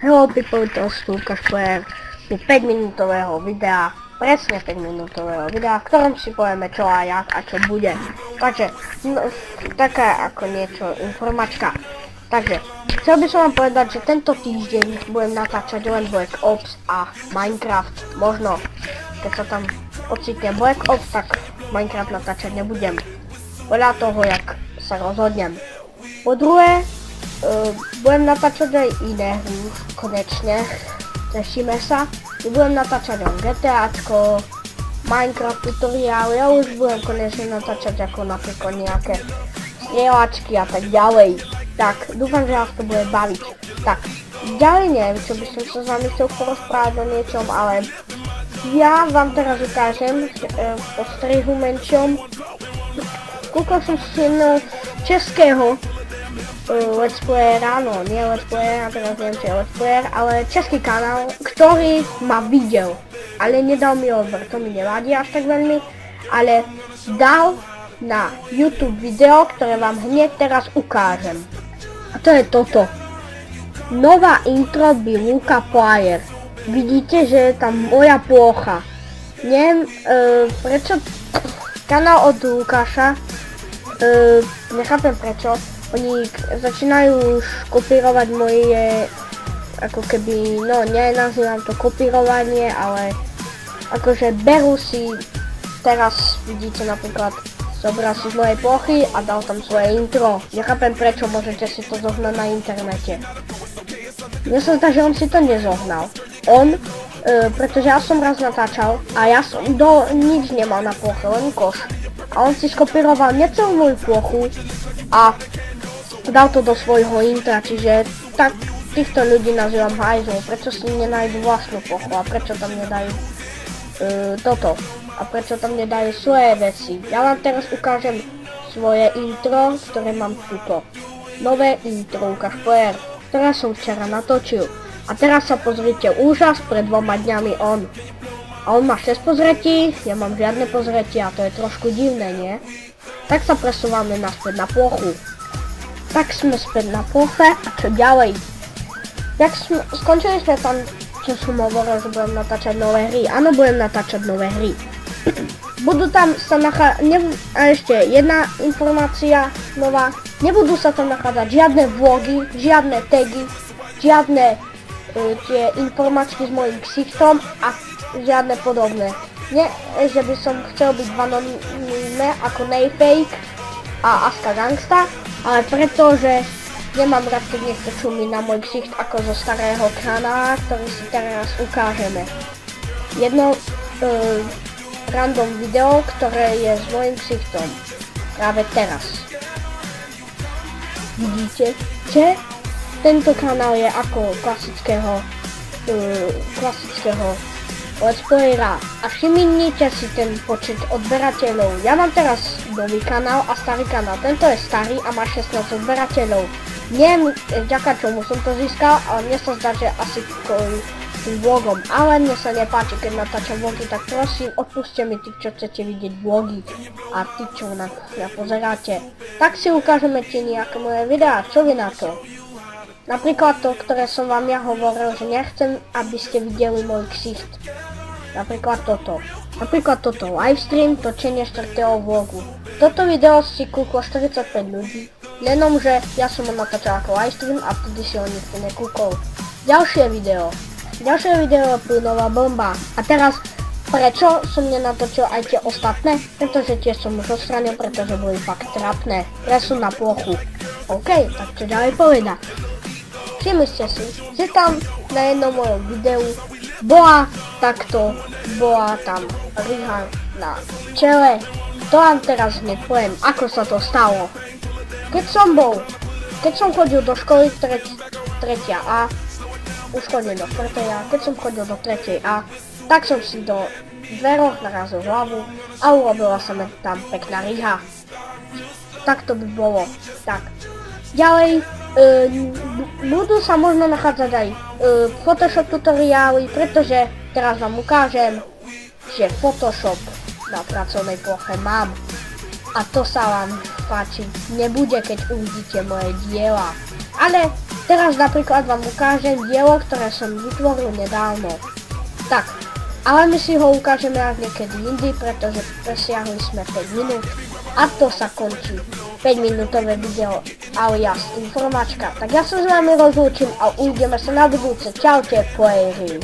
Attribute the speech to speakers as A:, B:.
A: Hello people, to sú Lukáš Player u 5-minútového videa, presne 5-minútového videa, v ktorom si povieme čo a jak a čo bude. Takže, taká ako niečo informačka. Takže, chcel by som vám povedať, že tento týždeň budem natáčať len Black Ops a Minecraft. Možno, keď sa tam ocitne Black Ops, tak Minecraft natáčať nebudem. Podľa toho, jak sa rozhodnem. Po druhé, budem natáčať aj iné hry, konečne, tešíme sa. Budem natáčať aj GTAčko, Minecraft tutoriál, ja už budem konečne natáčať ako napríklad nejaké strieľačky a tak ďalej. Tak, dúfam, že vás to bude baviť. Tak, ďalej neviem, čo by som sa s vami chcel porozprávať o niečom, ale ja vám teraz ukážem po strihu menšom. Kúkal som si českého let's playera, no nie let's playera, teraz neviem, či je let's player, ale český kanál, ktorý ma videl, ale nedal mi odber, to mi nevadí až tak veľmi, ale dal na YouTube video, ktoré vám hneď teraz ukážem. A to je toto. Nová intro by Luka Player. Vidíte, že je tam moja plocha. Neviem, prečo kanál od Lukáša, nechápem prečo, oni začínajú už kopírovať moje, ako keby, no nenazývam to kopírovanie, ale akože berú si, teraz vidíte napríklad, zobral si z mojej plochy a dal tam svoje intro. Nechápem prečo, môžete si to zohnať na internete. Mne sa zdá, že on si to nezohnal. On, pretože ja som raz natáčal a ja som nič nemal na ploche, len koš. A on si skopíroval necelú moju plochu a dal to do svojho intra, čiže tak týchto ľudí nazývam hajzlov. Prečo si nenájdu vlastnú plochu a prečo tam nedajú toto a prečo tam nedajú svoje veci. Ja vám teraz ukážem svoje intro, ktoré mám tuto. Nové intro Lukáš Player, ktoré som včera natočil. A teraz sa pozrite, úžas, pred 2 dňami on. A on má 6 pozretí, ja mám žiadne pozretie a to je trošku divné, nie? Tak sa presúvame naspäť na plochu. Tak sme späť na ploche a čo ďalej? Skončili sme tam, čo som hovoril, že budem natáčať nové hry. Áno, budem natáčať nové hry. Budú tam sa nachádzať, a ešte jedna informácia nová, nebudú sa tam nachádzať žiadne vlogy, žiadne tagy, žiadne tie informačky s mojím ksichtom a žiadne podobné. Nie, že by som chcel byť v anoníme ako Nayfake a Aska Gangsta, ale pretože nemám rád, keď niekto čumí na môj ksicht ako zo starého kanála, ktorý si teraz ukážeme. Jedno random video, ktoré je s mojím ksichtom. Práve teraz. Vidíte, že tento kanál je ako klasického let's playera. A všimnite si ten počet odberateľov. Ja mám teraz nový kanál a starý kanál. Tento je starý a má 16 odberateľov. Neviem, vďaka čomu som to získal, ale mne sa zdá, že asi kvôli tým vlogom. Ale mne sa nepáči, keď natáčam vlogy, tak prosím, odpusťte mi tí, čo chcete vidieť vlogy a tí, čo na pozeráte. Tak si ukážeme ti nejaké moje videá. Čo vy na to? Napríklad to, ktoré som vám ja hovoril, že nechcem, aby ste videli môj ksicht. Napríklad toto. Livestream, točenie 4. vlogu. Toto video si kúklo 45 ľudí, lenže ja som ho natáčal ako livestream a vtedy si ho nikto nekúkol. Ďalšie video je plynová bomba. A teraz, prečo som nenatočil aj tie ostatné? Pretože tie som už odstranil, pretože boli fakt trapné. Presun na plochu. OK, tak čo ďalej povedať? Všimnite si, že tam na jednom mojom videu bola tam ryha na čele. To vám teraz hneď poviem, ako sa to stalo. Keď som chodil do školy 3A, už chodil do 4A, keď som chodil do 3A, tak som si do dveroch narazil hlavu a urobila sa mi tam pekná ryha. Tak to by bolo. Tak. Ďalej, budú sa možno nachádzať aj Photoshop tutoriály, pretože teraz vám ukážem, že Photoshop na pracovnej ploche mám. A to sa vám páčiť nebude, keď uvidíte moje diela. Ale Teraz napríklad vám ukážem dielo, ktoré som vytvoril nedávno. Tak, ale my si ho ukážeme až niekedy indy, pretože presiahli sme 5 minút a to sa končí 5-minútové video alias informačka. Tak ja sa s vami rozlúčim a uvidíme sa na budúce. Čaute, playery.